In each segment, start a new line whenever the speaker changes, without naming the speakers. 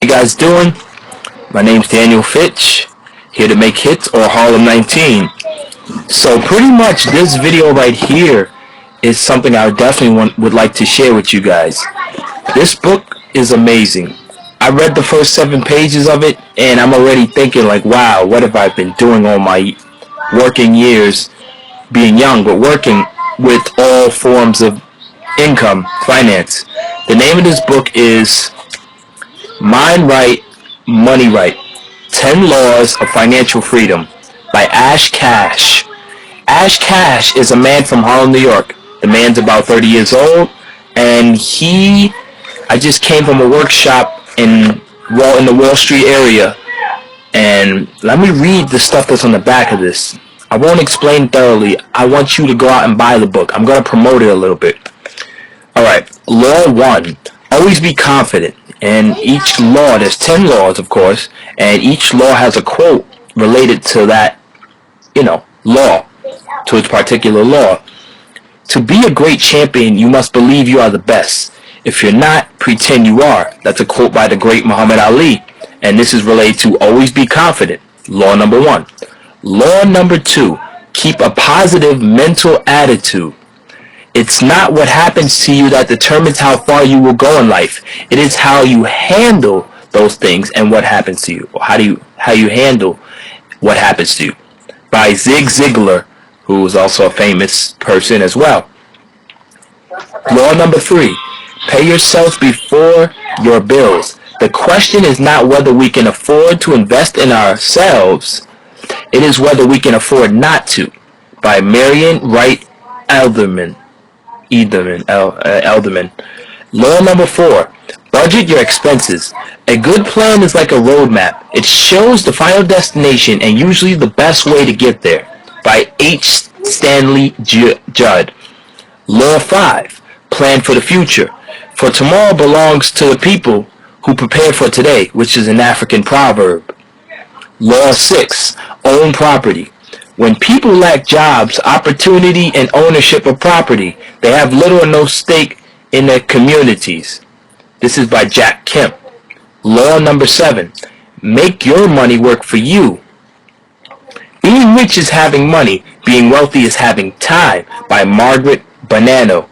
you guys doing? My name's Daniel Fitch, here to make hits or Harlem 19. So pretty much this video right here is something I definitely would like to share with you guys. This book is amazing. I read the first 7 pages of it and I'm already thinking like, wow, what have I been doing all my working years, being young, but working with all forms of income, finance. The name of this book is Mind Right, Money Right, 10 Laws of Financial Freedom by Ash Cash. Ash Cash is a man from Harlem, New York. The man's about 30 years old, and I just came from a workshop in the Wall Street area, and let me read the stuff that's on the back of this. I won't explain thoroughly. I want you to go out and buy the book. I'm going to promote it a little bit. Alright, Law 1. Always be confident. And each law, there's 10 laws, of course, and each law has a quote related to that, law, to its particular law. To be a great champion, you must believe you are the best. If you're not, pretend you are. That's a quote by the great Muhammad Ali. And this is related to always be confident. Law number 1. Law number 2. Keep a positive mental attitude. It's not what happens to you that determines how far you will go in life. It is how you handle those things and what happens to you. Or how you handle what happens to you. By Zig Ziglar, who is also a famous person as well. Law number 3. Pay yourself before your bills. The question is not whether we can afford to invest in ourselves. It is whether we can afford not to. By Marian Wright Elderman. Law number 4. Budget your expenses. A good plan is like a roadmap. It shows the final destination and usually the best way to get there. By H. Stanley Judd. Law 5. Plan for the future. For tomorrow belongs to the people who prepare for today, which is an African proverb. Law 6. Own property. When people lack jobs, opportunity, and ownership of property, they have little or no stake in their communities. This is by Jack Kemp. Law number 7. Make your money work for you. Being rich is having money. Being wealthy is having time. By Margaret Bonanno.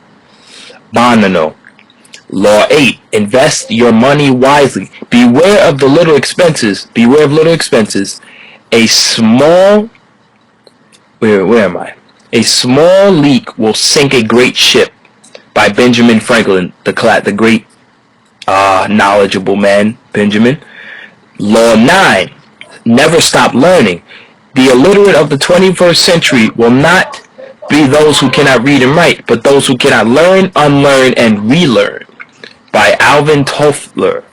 Law 8. Invest your money wisely. Beware of little expenses. A small A small leak will sink a great ship. By Benjamin Franklin, the great knowledgeable man, Benjamin. Law 9. Never stop learning. The illiterate of the 21st century will not be those who cannot read and write, but those who cannot learn, unlearn, and relearn. By Alvin Toffler.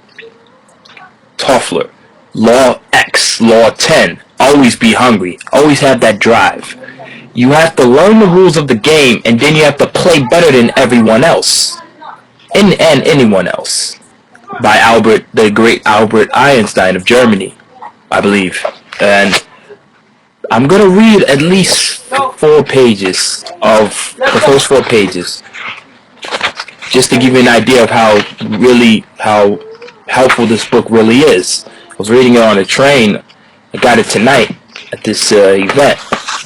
Law X. Law 10. Always be hungry. Always have that drive. You have to learn the rules of the game, and then you have to play better than everyone else. And anyone else. By the great Albert Einstein of Germany, I believe. And I'm going to read at least 4 pages of the first 4 pages. Just to give you an idea of how helpful this book really is. I was reading it on a train. I got it tonight at this event.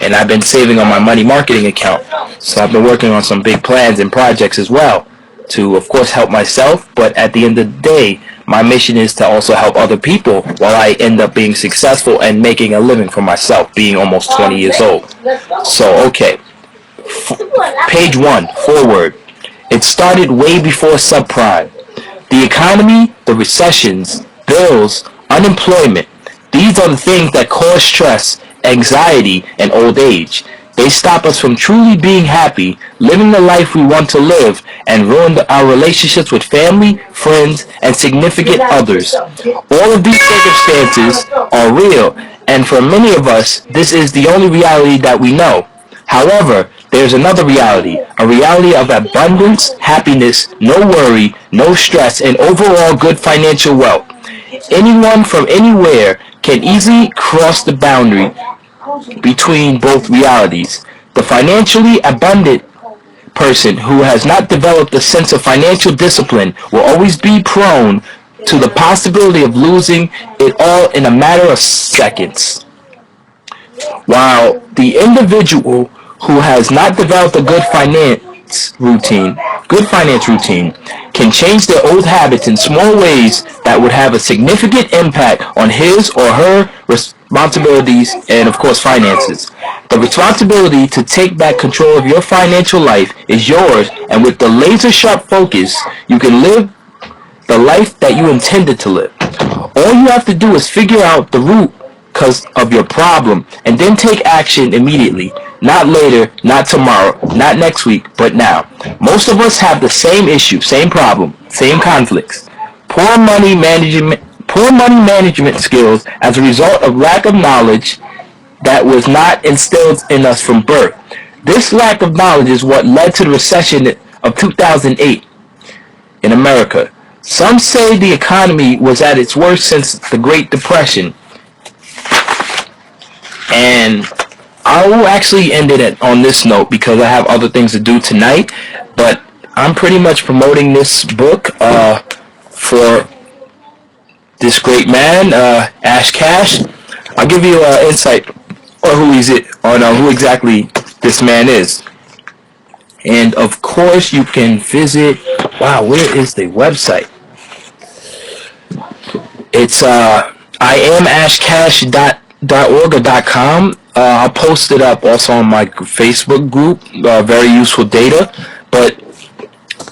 And I've been saving on my money marketing account. So I've been working on some big plans and projects as well. To, of course, help myself. But at the end of the day, my mission is to also help other people while I end up being successful and making a living for myself, being almost 20 years old. So, okay. Page 1, forward. It started way before subprime. The economy, the recessions, bills, unemployment. These are the things that cause stress, anxiety, and old age. They stop us from truly being happy, living the life we want to live, and ruin our relationships with family, friends, and significant others. All of these circumstances are real, and for many of us, this is the only reality that we know. However, there's another reality, a reality of abundance, happiness, no worry, no stress, and overall good financial wealth. Anyone from anywhere can easily cross the boundary between both realities. The financially abundant person who has not developed a sense of financial discipline will always be prone to the possibility of losing it all in a matter of seconds. While the individual who has not developed a good finance routine can change their old habits in small ways that would have a significant impact on his or her responsibilities and, of course, finances. The responsibility to take back control of your financial life is yours, and with the laser sharp focus, you can live the life that you intended to live. All you have to do is figure out the root cause of your problem and then take action immediately. Not later, not tomorrow, not next week, but now. Most of us have the same issue, same problem, same conflicts. Poor money management poor money management skills as a result of lack of knowledge that was not instilled in us from birth. This lack of knowledge is what led to the recession of 2008 in America. Some say the economy was at its worst since the Great Depression. And I will actually end it on this note because I have other things to do tonight. But I'm pretty much promoting this book for this great man, Ash Cash. I'll give you an insight on who exactly this man is. And of course, you can visit. Wow, where is the website? It's iamashcash.org or .com. I'll post it up also on my Facebook group. Very useful data. But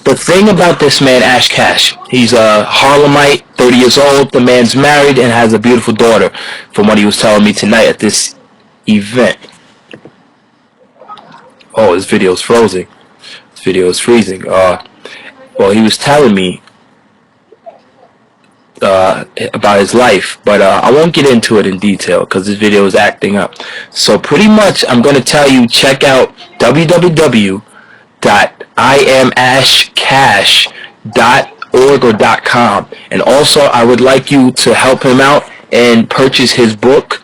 the thing about this man, Ash Cash, he's a Harlemite, 30 years old. The man's married and has a beautiful daughter, from what he was telling me tonight at this event. Oh, this video is frozen. This video is freezing. Well, he was telling me about his life, but I won't get into it in detail because this video is acting up. So pretty much I'm going to tell you, check out www.iamashcash.org or .com, and also I would like you to help him out and purchase his book,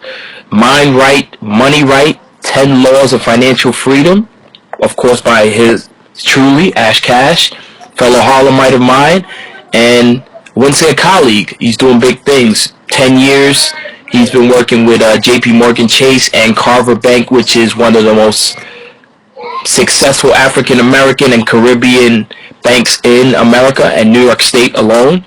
Mind Right, Money Right, 10 Laws of Financial Freedom, of course by his truly, Ash Cash, fellow Harlemite of mine, and I wouldn't say a colleague. He's doing big things. 10 years. He's been working with J.P. Morgan Chase and Carver Bank, which is one of the most successful African American and Caribbean banks in America and New York State alone.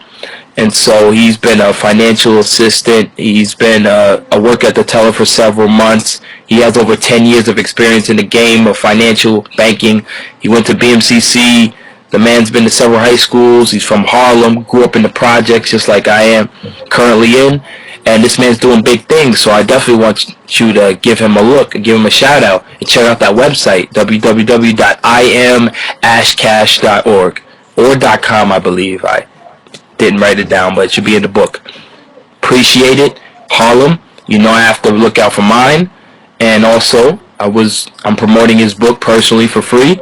And so he's been a financial assistant. He's been a worker at the teller for several months. He has over 10 years of experience in the game of financial banking. He went to BMCC. The man's been to several high schools. He's from Harlem, grew up in the projects just like I am currently in. And this man's doing big things, so I definitely want you to give him a look, give him a shout out, and check out that website, www.iamashcash.org or .com, I believe. I didn't write it down, but it should be in the book. Appreciate it. Harlem, you know I have to look out for mine. And also, I'm promoting his book personally for free.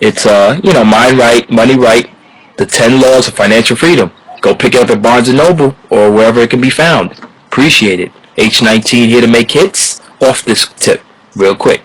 It's, Mind Right, Money Right, the 10 Laws of Financial Freedom. Go pick it up at Barnes & Noble or wherever it can be found. Appreciate it. H19 here to make hits off this tip real quick.